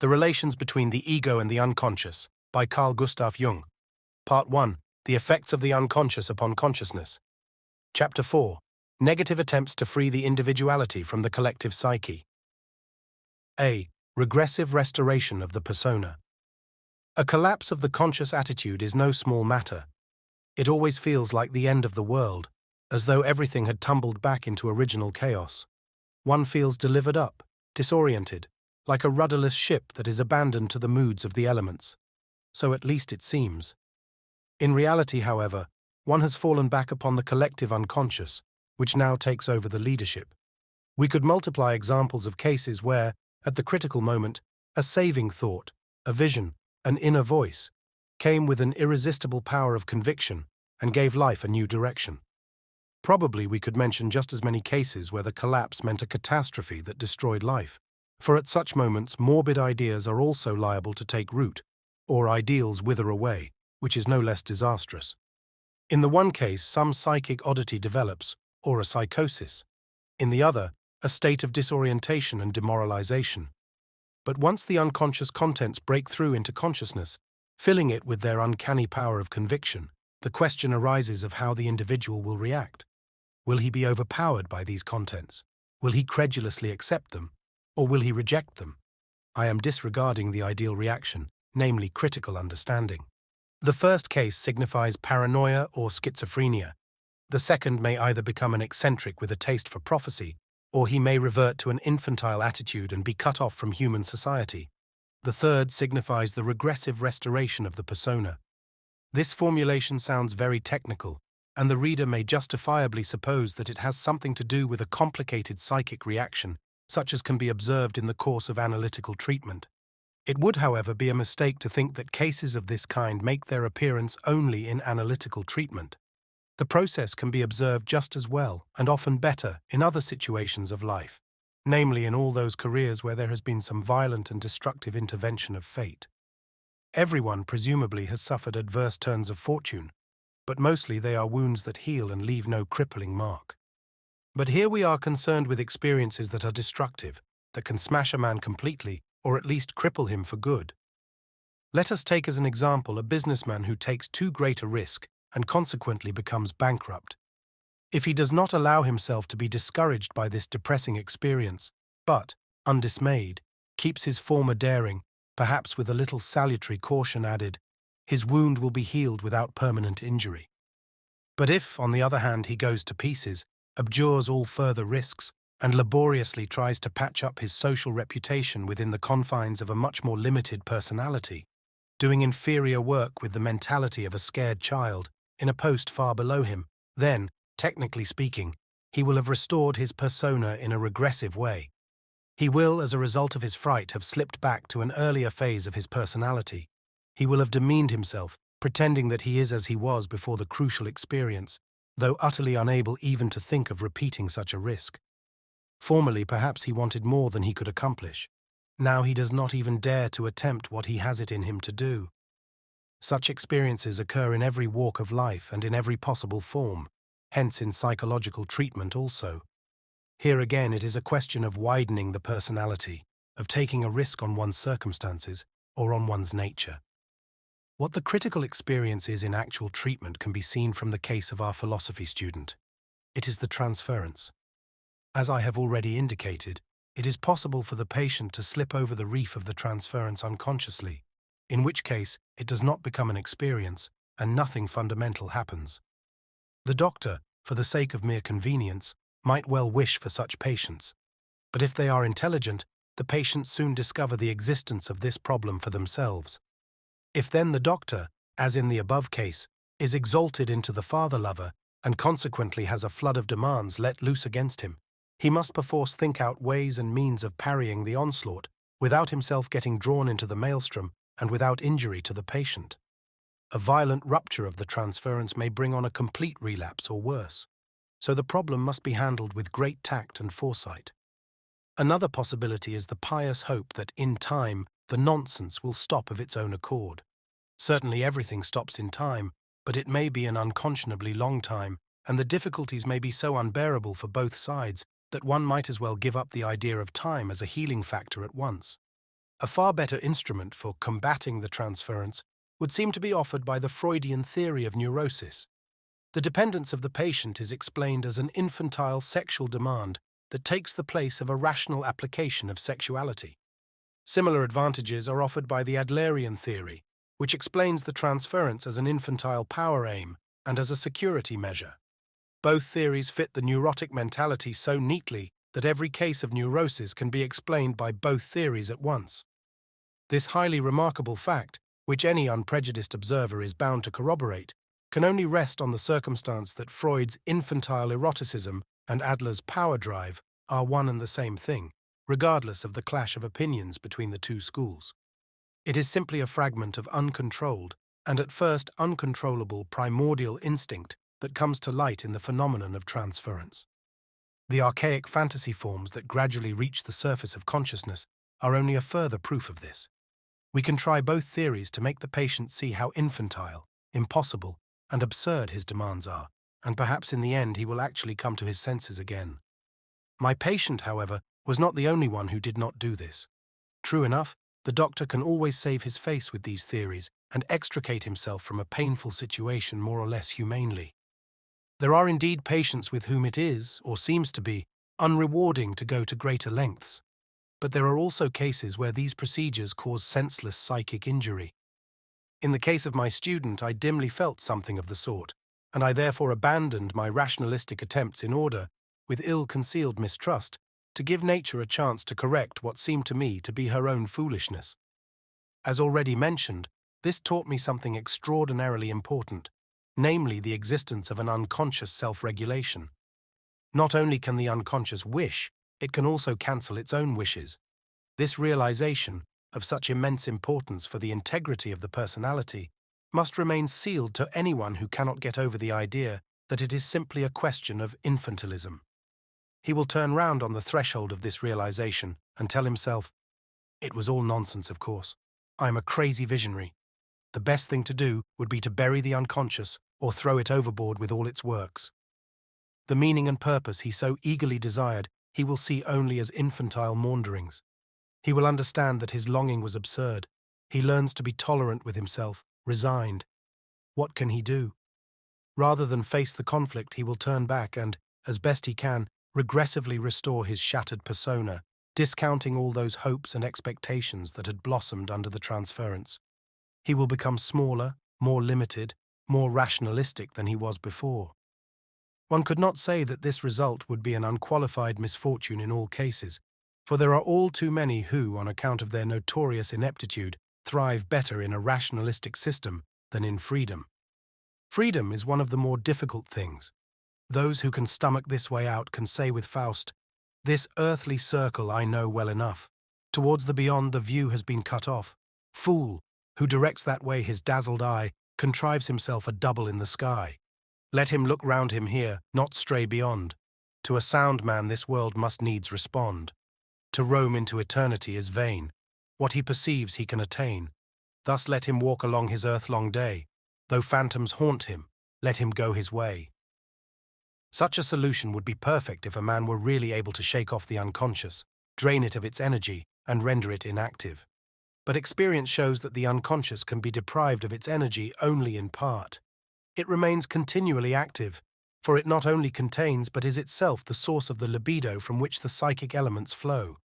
The Relations Between the Ego and the Unconscious, by Carl Gustav Jung. Part 1. The Effects of the Unconscious upon Consciousness. Chapter 4. Negative Attempts to Free the Individuality from the Collective Psyche. A. Regressive Restoration of the Persona. A collapse of the conscious attitude is no small matter. It always feels like the end of the world, as though everything had tumbled back into original chaos. One feels delivered up, disoriented, like a rudderless ship that is abandoned to the moods of the elements. So at least it seems. In reality, however, one has fallen back upon the collective unconscious, which now takes over the leadership. We could multiply examples of cases where, at the critical moment, a saving thought, a vision, an inner voice, came with an irresistible power of conviction and gave life a new direction. Probably we could mention just as many cases where the collapse meant a catastrophe that destroyed life, for at such moments morbid ideas are also liable to take root, or ideals wither away, which is no less disastrous. In the one case, some psychic oddity develops, or a psychosis. In the other, a state of disorientation and demoralization. But once the unconscious contents break through into consciousness, filling it with their uncanny power of conviction, the question arises of how the individual will react. Will he be overpowered by these contents? Will he credulously accept them? Or will he reject them? I am disregarding the ideal reaction, namely critical understanding. The first case signifies paranoia or schizophrenia. The second may either become an eccentric with a taste for prophecy, or he may revert to an infantile attitude and be cut off from human society. The third signifies the regressive restoration of the persona. This formulation sounds very technical, and the reader may justifiably suppose that it has something to do with a complicated psychic reaction, such as can be observed in the course of analytical treatment. It would, however, be a mistake to think that cases of this kind make their appearance only in analytical treatment. The process can be observed just as well, and often better, in other situations of life, namely in all those careers where there has been some violent and destructive intervention of fate. Everyone presumably has suffered adverse turns of fortune, but mostly they are wounds that heal and leave no crippling mark. But here we are concerned with experiences that are destructive, that can smash a man completely, or at least cripple him for good. Let us take as an example a businessman who takes too great a risk and consequently becomes bankrupt. If he does not allow himself to be discouraged by this depressing experience, but, undismayed, keeps his former daring, perhaps with a little salutary caution added, his wound will be healed without permanent injury. But if, on the other hand, he goes to pieces, abjures all further risks, and laboriously tries to patch up his social reputation within the confines of a much more limited personality, doing inferior work with the mentality of a scared child in a post far below him, then, technically speaking, he will have restored his persona in a regressive way. He will, as a result of his fright, have slipped back to an earlier phase of his personality. He will have demeaned himself, pretending that he is as he was before the crucial experience, though utterly unable even to think of repeating such a risk. Formerly, perhaps he wanted more than he could accomplish. Now he does not even dare to attempt what he has it in him to do. Such experiences occur in every walk of life and in every possible form, hence in psychological treatment also. Here again it is a question of widening the personality, of taking a risk on one's circumstances or on one's nature. What the critical experience is in actual treatment can be seen from the case of our philosophy student. It is the transference. As I have already indicated, it is possible for the patient to slip over the reef of the transference unconsciously, in which case it does not become an experience and nothing fundamental happens. The doctor, for the sake of mere convenience, might well wish for such patients, but if they are intelligent, the patients soon discover the existence of this problem for themselves. If then the doctor, as in the above case, is exalted into the father-lover and consequently has a flood of demands let loose against him, he must perforce think out ways and means of parrying the onslaught without himself getting drawn into the maelstrom and without injury to the patient. A violent rupture of the transference may bring on a complete relapse or worse, so the problem must be handled with great tact and foresight. Another possibility is the pious hope that, in time, the nonsense will stop of its own accord. Certainly everything stops in time, but it may be an unconscionably long time, and the difficulties may be so unbearable for both sides that one might as well give up the idea of time as a healing factor at once. A far better instrument for combating the transference would seem to be offered by the Freudian theory of neurosis. The dependence of the patient is explained as an infantile sexual demand that takes the place of a rational application of sexuality. Similar advantages are offered by the Adlerian theory, which explains the transference as an infantile power aim and as a security measure. Both theories fit the neurotic mentality so neatly that every case of neurosis can be explained by both theories at once. This highly remarkable fact, which any unprejudiced observer is bound to corroborate, can only rest on the circumstance that Freud's infantile eroticism and Adler's power drive are one and the same thing, regardless of the clash of opinions between the two schools. It is simply a fragment of uncontrolled and at first uncontrollable primordial instinct that comes to light in the phenomenon of transference. The archaic fantasy forms that gradually reach the surface of consciousness are only a further proof of this. We can try both theories to make the patient see how infantile, impossible, and absurd his demands are, and perhaps in the end he will actually come to his senses again. My patient, however, was not the only one who did not do this. True enough, the doctor can always save his face with these theories and extricate himself from a painful situation more or less humanely. There are indeed patients with whom it is, or seems to be, unrewarding to go to greater lengths. But there are also cases where these procedures cause senseless psychic injury. In the case of my student, I dimly felt something of the sort, and I therefore abandoned my rationalistic attempts in order, with ill-concealed mistrust, to give nature a chance to correct what seemed to me to be her own foolishness. As already mentioned, this taught me something extraordinarily important, namely the existence of an unconscious self-regulation. Not only can the unconscious wish, it can also cancel its own wishes. This realization, of such immense importance for the integrity of the personality, must remain sealed to anyone who cannot get over the idea that it is simply a question of infantilism. He will turn round on the threshold of this realization and tell himself, "It was all nonsense, of course. I am a crazy visionary. The best thing to do would be to bury the unconscious or throw it overboard with all its works." The meaning and purpose he so eagerly desired he will see only as infantile maunderings. He will understand that his longing was absurd. He learns to be tolerant with himself, resigned. What can he do? Rather than face the conflict, he will turn back and, as best he can, regressively restore his shattered persona, discounting all those hopes and expectations that had blossomed under the transference. He will become smaller, more limited, more rationalistic than he was before. One could not say that this result would be an unqualified misfortune in all cases, for there are all too many who, on account of their notorious ineptitude, thrive better in a rationalistic system than in freedom. Freedom is one of the more difficult things. Those who can stomach this way out can say with Faust, "This earthly circle I know well enough. Towards the beyond the view has been cut off. Fool, who directs that way his dazzled eye, contrives himself a double in the sky. Let him look round him here, not stray beyond. To a sound man this world must needs respond. To roam into eternity is vain. What he perceives he can attain. Thus let him walk along his earth-long day. Though phantoms haunt him, let him go his way." Such a solution would be perfect if a man were really able to shake off the unconscious, drain it of its energy, and render it inactive. But experience shows that the unconscious can be deprived of its energy only in part. It remains continually active, for it not only contains but is itself the source of the libido from which the psychic elements flow.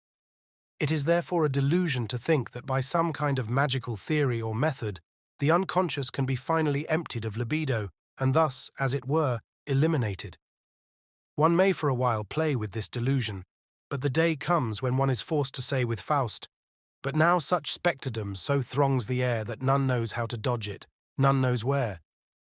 It is therefore a delusion to think that by some kind of magical theory or method, the unconscious can be finally emptied of libido and thus, as it were, eliminated. One may for a while play with this delusion, but the day comes when one is forced to say with Faust, "But now such specterdom so throngs the air that none knows how to dodge it, none knows where.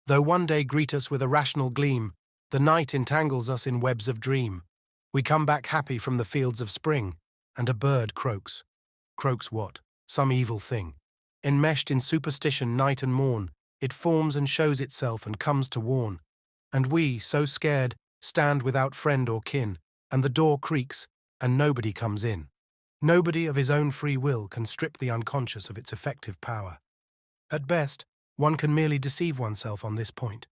Though one day greet us with a rational gleam, the night entangles us in webs of dream. We come back happy from the fields of spring, and a bird croaks. Croaks what? Some evil thing. Enmeshed in superstition night and morn, it forms and shows itself and comes to warn. And we, so scared, stand without friend or kin, and the door creaks, and nobody comes in. Nobody of his own free will can strip the unconscious of its effective power. At best, one can merely deceive oneself on this point.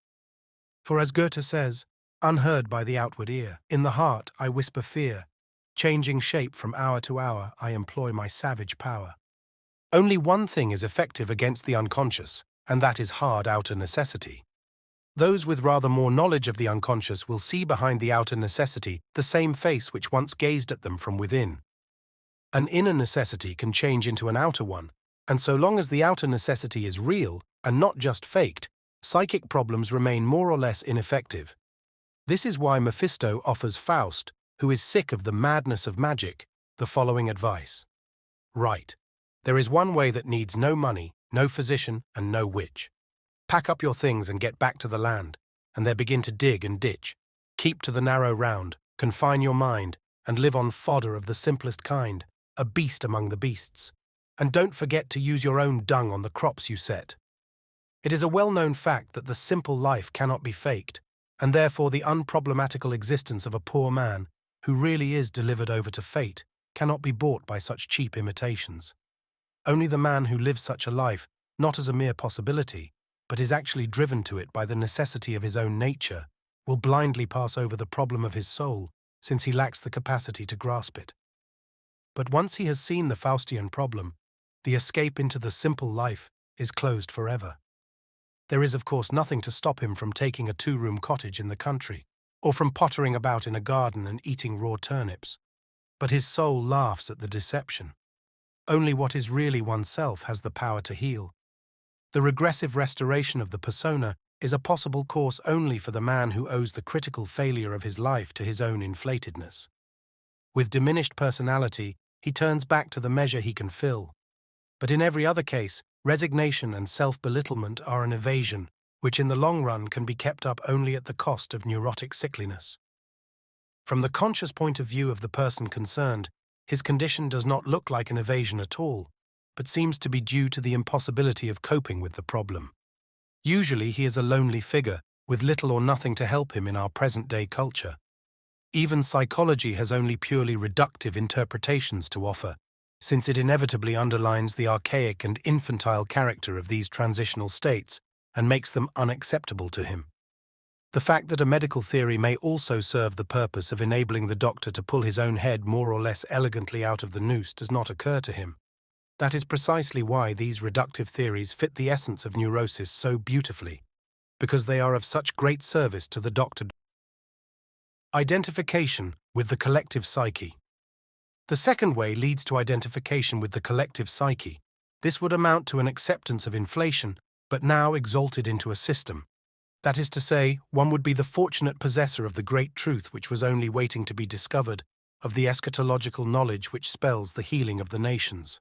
For as Goethe says, unheard by the outward ear, in the heart I whisper fear. Changing shape from hour to hour, I employ my savage power. Only one thing is effective against the unconscious, and that is hard outer necessity. Those with rather more knowledge of the unconscious will see behind the outer necessity the same face which once gazed at them from within. An inner necessity can change into an outer one, and so long as the outer necessity is real and not just faked, psychic problems remain more or less ineffective. This is why Mephisto offers Faust, who is sick of the madness of magic, the following advice. Right. There is one way that needs no money, no physician, and no witch. Pack up your things and get back to the land, and there begin to dig and ditch. Keep to the narrow round, confine your mind, and live on fodder of the simplest kind, a beast among the beasts. And don't forget to use your own dung on the crops you set. It is a well-known fact that the simple life cannot be faked, and therefore the unproblematical existence of a poor man, who really is delivered over to fate, cannot be bought by such cheap imitations. Only the man who lives such a life, not as a mere possibility, but is actually driven to it by the necessity of his own nature, will blindly pass over the problem of his soul, since he lacks the capacity to grasp it. But once he has seen the Faustian problem, the escape into the simple life is closed forever. There is, of course, nothing to stop him from taking a 2-room cottage in the country, or from pottering about in a garden and eating raw turnips. But his soul laughs at the deception. Only what is really oneself has the power to heal. The regressive restoration of the persona is a possible course only for the man who owes the critical failure of his life to his own inflatedness. With diminished personality, he turns back to the measure he can fill. But in every other case, resignation and self-belittlement are an evasion, which in the long run can be kept up only at the cost of neurotic sickliness. From the conscious point of view of the person concerned, his condition does not look like an evasion at all, but seems to be due to the impossibility of coping with the problem. Usually he is a lonely figure, with little or nothing to help him in our present-day culture. Even psychology has only purely reductive interpretations to offer, since it inevitably underlines the archaic and infantile character of these transitional states and makes them unacceptable to him. The fact that a medical theory may also serve the purpose of enabling the doctor to pull his own head more or less elegantly out of the noose does not occur to him. That is precisely why these reductive theories fit the essence of neurosis so beautifully, because they are of such great service to the doctor. Identification with the collective psyche. The second way leads to identification with the collective psyche. This would amount to an acceptance of inflation, but now exalted into a system. That is to say, one would be the fortunate possessor of the great truth which was only waiting to be discovered, of the eschatological knowledge which spells the healing of the nations.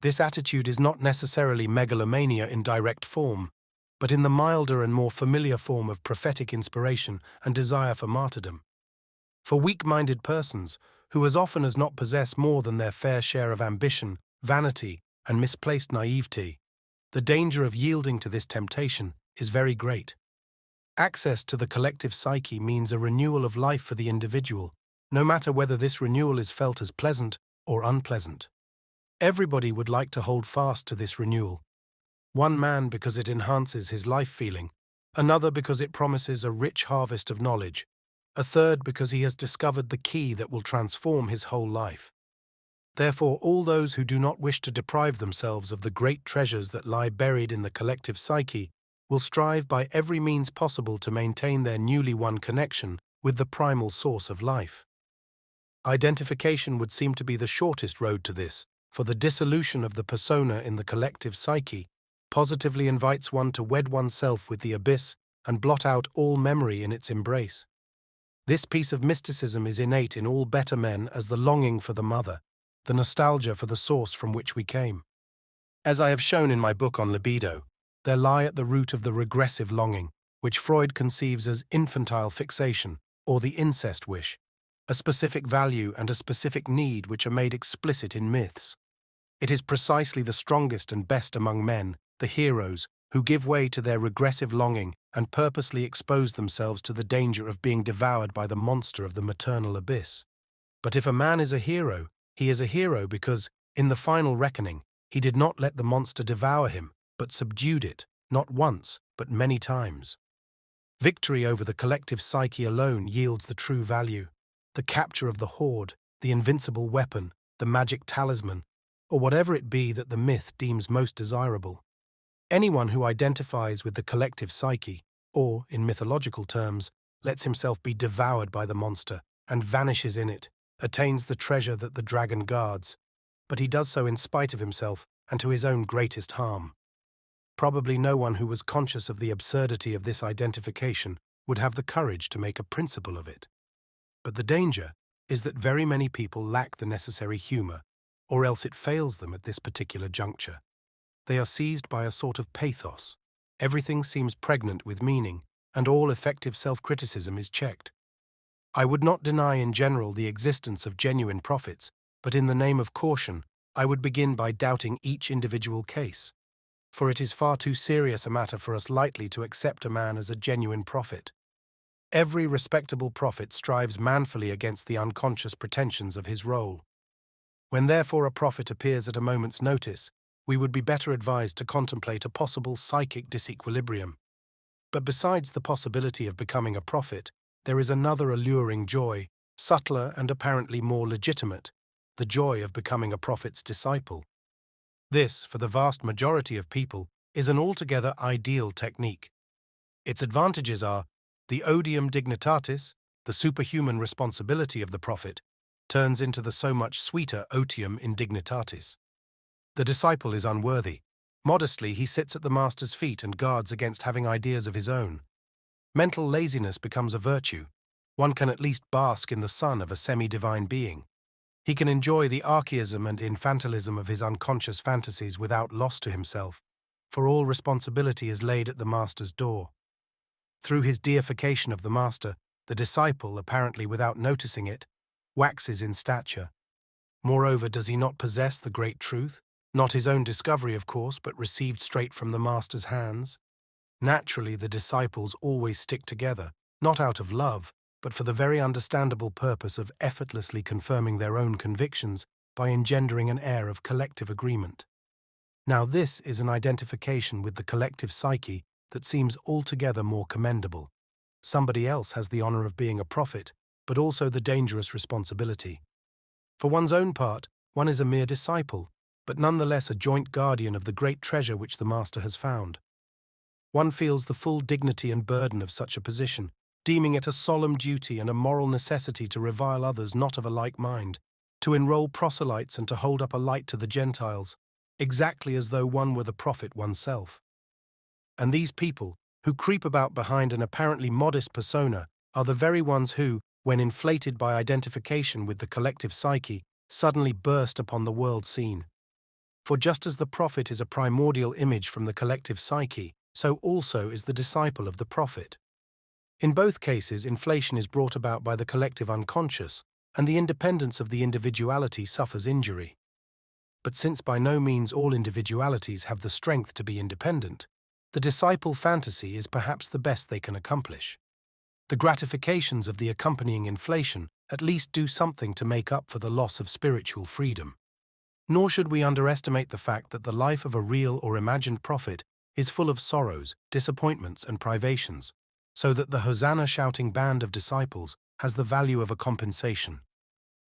This attitude is not necessarily megalomania in direct form, but in the milder and more familiar form of prophetic inspiration and desire for martyrdom. For weak-minded persons, who as often as not possess more than their fair share of ambition, vanity, and misplaced naivety, the danger of yielding to this temptation is very great. Access to the collective psyche means a renewal of life for the individual, no matter whether this renewal is felt as pleasant or unpleasant. Everybody would like to hold fast to this renewal. One man because it enhances his life feeling, another because it promises a rich harvest of knowledge, a third because he has discovered the key that will transform his whole life. Therefore, all those who do not wish to deprive themselves of the great treasures that lie buried in the collective psyche will strive by every means possible to maintain their newly won connection with the primal source of life. Identification would seem to be the shortest road to this, for the dissolution of the persona in the collective psyche positively invites one to wed oneself with the abyss and blot out all memory in its embrace. This piece of mysticism is innate in all better men as the longing for the mother, the nostalgia for the source from which we came. As I have shown in my book on libido, there lie at the root of the regressive longing, which Freud conceives as infantile fixation, or the incest wish, a specific value and a specific need which are made explicit in myths. It is precisely the strongest and best among men, the heroes, who give way to their regressive longing and purposely expose themselves to the danger of being devoured by the monster of the maternal abyss. But if a man is a hero, he is a hero because, in the final reckoning, he did not let the monster devour him, but subdued it, not once, but many times. Victory over the collective psyche alone yields the true value. The capture of the hoard, the invincible weapon, the magic talisman, or whatever it be that the myth deems most desirable. Anyone who identifies with the collective psyche, or, in mythological terms, lets himself be devoured by the monster and vanishes in it, attains the treasure that the dragon guards, but he does so in spite of himself and to his own greatest harm. Probably no one who was conscious of the absurdity of this identification would have the courage to make a principle of it. But the danger is that very many people lack the necessary humor, or else it fails them at this particular juncture. They are seized by a sort of pathos. Everything seems pregnant with meaning, and all effective self-criticism is checked. I would not deny in general the existence of genuine prophets, but in the name of caution, I would begin by doubting each individual case. For it is far too serious a matter for us lightly to accept a man as a genuine prophet. Every respectable prophet strives manfully against the unconscious pretensions of his role. When therefore a prophet appears at a moment's notice, we would be better advised to contemplate a possible psychic disequilibrium. But besides the possibility of becoming a prophet, there is another alluring joy, subtler and apparently more legitimate, the joy of becoming a prophet's disciple. This, for the vast majority of people, is an altogether ideal technique. Its advantages are the odium dignitatis, the superhuman responsibility of the prophet, turns into the so much sweeter otium indignitatis. The disciple is unworthy. Modestly, he sits at the master's feet and guards against having ideas of his own. Mental laziness becomes a virtue. One can at least bask in the sun of a semi-divine being. He can enjoy the archaism and infantilism of his unconscious fantasies without loss to himself, for all responsibility is laid at the master's door. Through his deification of the master, the disciple, apparently without noticing it, waxes in stature. Moreover, does he not possess the great truth? Not his own discovery, of course, but received straight from the master's hands. Naturally, the disciples always stick together, not out of love, but for the very understandable purpose of effortlessly confirming their own convictions by engendering an air of collective agreement. Now this is an identification with the collective psyche that seems altogether more commendable. Somebody else has the honor of being a prophet, but also the dangerous responsibility. For one's own part, one is a mere disciple, but nonetheless a joint guardian of the great treasure which the master has found. One feels the full dignity and burden of such a position, deeming it a solemn duty and a moral necessity to revile others not of a like mind, to enroll proselytes and to hold up a light to the Gentiles, exactly as though one were the prophet oneself. And these people, who creep about behind an apparently modest persona, are the very ones who, when inflated by identification with the collective psyche, suddenly burst upon the world scene. For just as the prophet is a primordial image from the collective psyche, so also is the disciple of the prophet. In both cases, inflation is brought about by the collective unconscious, and the independence of the individuality suffers injury. But since by no means all individualities have the strength to be independent, the disciple fantasy is perhaps the best they can accomplish. The gratifications of the accompanying inflation at least do something to make up for the loss of spiritual freedom. Nor should we underestimate the fact that the life of a real or imagined prophet is full of sorrows, disappointments, and privations, so that the Hosanna-shouting band of disciples has the value of a compensation.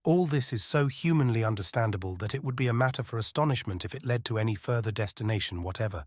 All this is so humanly understandable that it would be a matter for astonishment if it led to any further destination whatever.